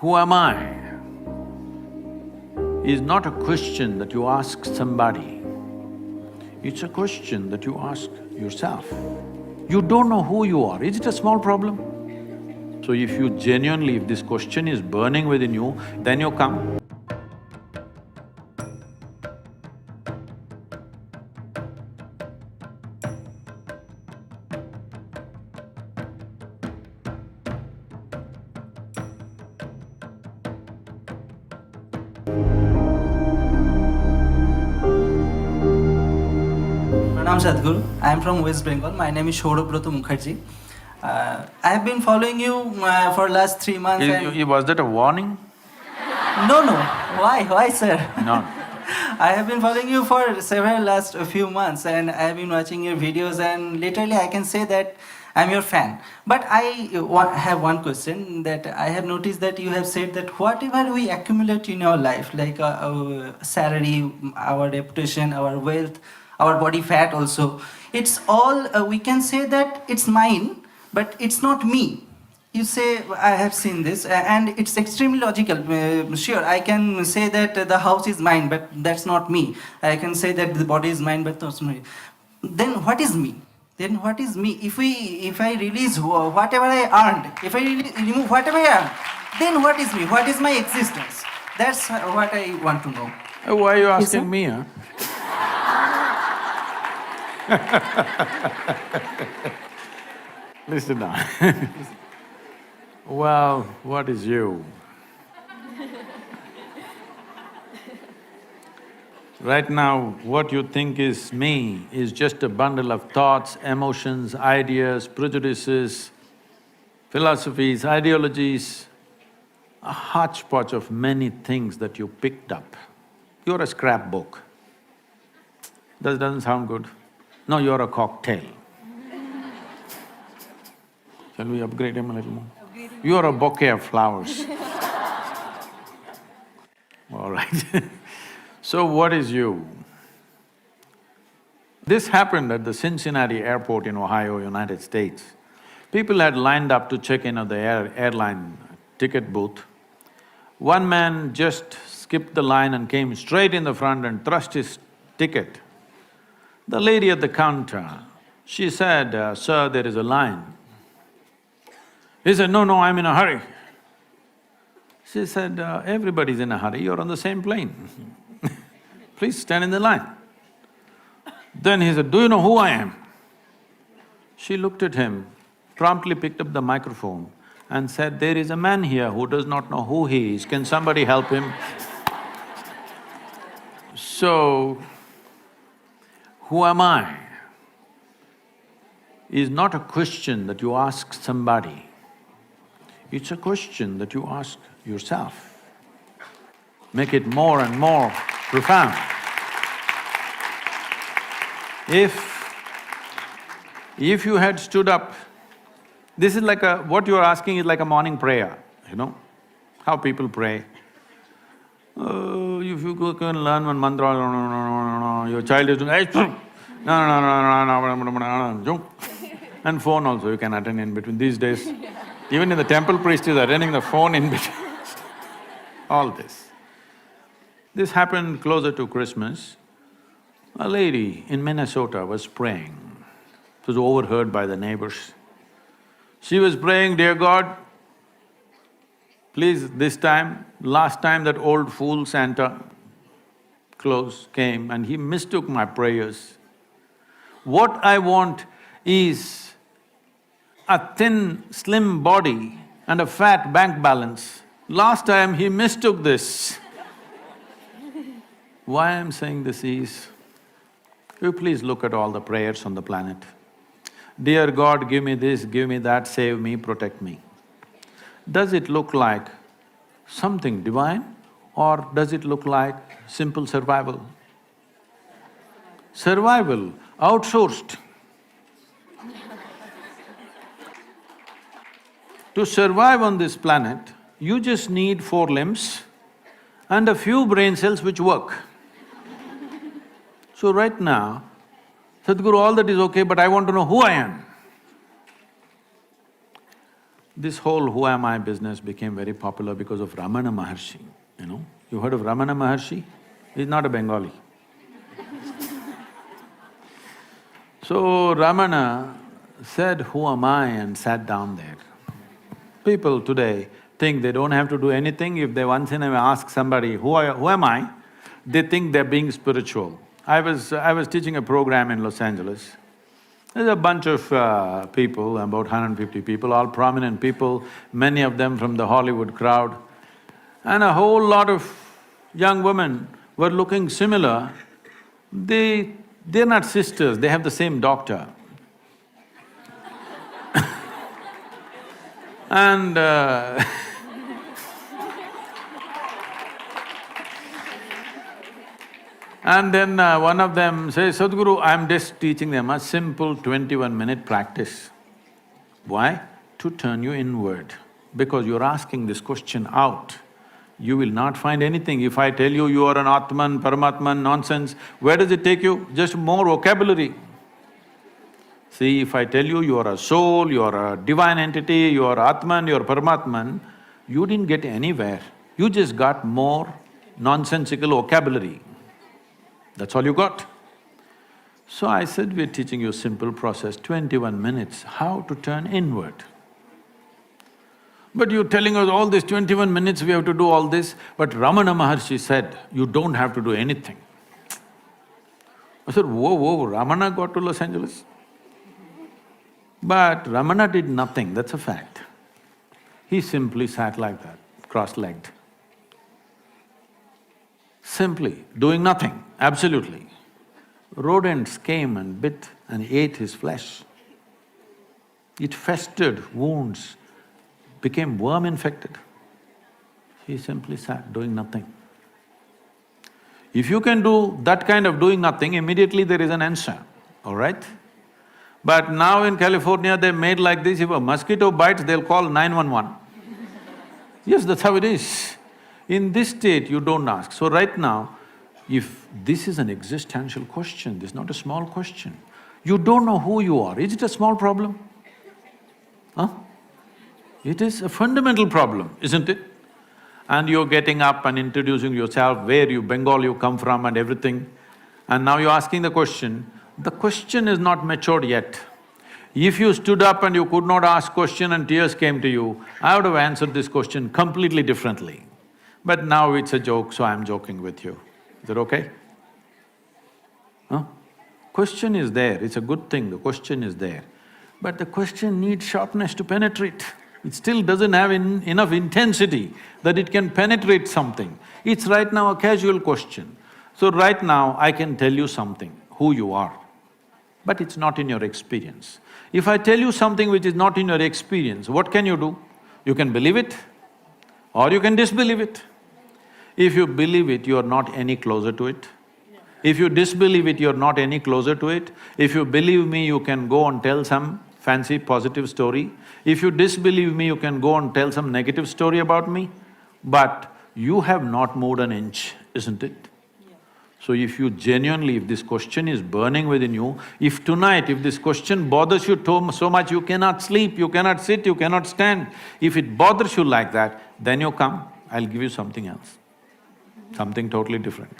Who am I is not a question that you ask somebody, it's a question that you ask yourself. You don't know who you are, is it a small problem? So if you genuinely, if this question is burning within you, then you come. Pranam Sadhguru. I am from West Bengal. My name is Shourabroto Mukherjee. I have been following you for last 3 months. Was that a warning? No. Why, sir? No. I have been following you for several last few months, and I have been watching your videos, and literally I can say that I'm your fan. But I have one question that I have noticed that you have said that whatever we accumulate in our life, like our salary, our reputation, our wealth, our body fat also, it's all, we can say that it's mine, but it's not me. You say, I have seen this, and it's extremely logical. Sure, I can say that the house is mine, but that's not me. I can say that the body is mine, but that's not me. Then what is me? If I release whatever I earned, if I remove whatever I earned, then what is me? What is my existence? That's what I want to know. Why are you asking me, huh? Listen now. Well, what is you? Right now, what you think is me is just a bundle of thoughts, emotions, ideas, prejudices, philosophies, ideologies, a hodgepodge of many things that you picked up. You're a scrapbook. That doesn't sound good. No, you're a cocktail. Shall we upgrade him a little more? You're a bouquet of flowers. All right. So what is you? This happened at the Cincinnati airport in Ohio, United States. People had lined up to check in at the airline ticket booth. One man just skipped the line and came straight in the front and thrust his ticket. The lady at the counter, she said, "Sir, there is a line." He said, "No, I'm in a hurry." She said, "Everybody's in a hurry, you're on the same plane. Please stand in the line." Then he said, "Do you know who I am?" She looked at him, promptly picked up the microphone and said, "There is a man here who does not know who he is, can somebody help him?" So, who am I is not a question that you ask somebody, it's a question that you ask yourself. Make it more and more profound. If you had stood up, this is like what you're asking is like a morning prayer, you know, how people pray. If you go and learn one mantra, your child is doing, and phone also you can attend in between these days. Even in the temple, priest is attending the phone in between. All this. This happened closer to Christmas. A lady in Minnesota was praying. It was overheard by the neighbors. She was praying, "Dear God, please this time, last time that old fool Santa Claus came and he mistook my prayers. What I want is a thin, slim body and a fat bank balance. Last time he mistook this." Why I'm saying this is, you please look at all the prayers on the planet. "Dear God, give me this, give me that, save me, protect me." Does it look like something divine or does it look like simple survival? Survival outsourced. To survive on this planet, you just need 4 limbs and a few brain cells which work. So right now, Sadhguru, all that is okay, but I want to know who I am. This whole who am I business became very popular because of Ramana Maharishi, you know. You heard of Ramana Maharishi? He's not a Bengali. So Ramana said, who am I, and sat down there. People today think they don't have to do anything. If they once in a while ask somebody, who am I? They think they're being spiritual. I was teaching a program in Los Angeles. There's a bunch of people, about 150 people, all prominent people, many of them from the Hollywood crowd. And a whole lot of young women were looking similar. They're not sisters, they have the same doctor. And and then one of them says, Sadhguru, I'm just teaching them a simple 21-minute practice. Why? To turn you inward. Because you're asking this question out. You will not find anything. If I tell you you are an Atman, Paramatman, nonsense, where does it take you? Just more vocabulary. See, if I tell you you are a soul, you are a divine entity, you are Atman, you are Paramatman, you didn't get anywhere. You just got more nonsensical vocabulary. That's all you got. So I said, we're teaching you a simple process, 21 minutes, how to turn inward. But you're telling us all this 21 minutes we have to do all this, but Ramana Maharishi said, you don't have to do anything. I said, whoa, Ramana got to Los Angeles? But Ramana did nothing, that's a fact. He simply sat like that, cross-legged. Simply, doing nothing, absolutely. Rodents came and bit and ate his flesh. It festered wounds, became worm-infected. He simply sat doing nothing. If you can do that kind of doing nothing, immediately there is an answer, all right? But now in California, they made like this, if a mosquito bites, they'll call 911. Yes, that's how it is. In this state, you don't ask. So right now, if this is an existential question, this is not a small question. You don't know who you are, is it a small problem? Huh? It is a fundamental problem, isn't it? And you're getting up and introducing yourself, where you, Bengal you come from and everything. And now you're asking the question is not matured yet. If you stood up and you could not ask question and tears came to you, I would have answered this question completely differently. But now it's a joke, so I'm joking with you. Is that okay? Huh? Question is there, it's a good thing, the question is there. But the question needs sharpness to penetrate. It still doesn't have enough intensity that it can penetrate something. It's right now a casual question. So right now, I can tell you something, who you are, but it's not in your experience. If I tell you something which is not in your experience, what can you do? You can believe it or you can disbelieve it. If you believe it, you are not any closer to it. If you disbelieve it, you're not any closer to it. If you believe me, you can go and tell some fancy positive story. If you disbelieve me, you can go and tell some negative story about me. But you have not moved an inch, isn't it? Yeah. So if you genuinely, if this question is burning within you, if tonight, if this question bothers you so much, you cannot sleep, you cannot sit, you cannot stand, if it bothers you like that, then you come, I'll give you something else, something totally different.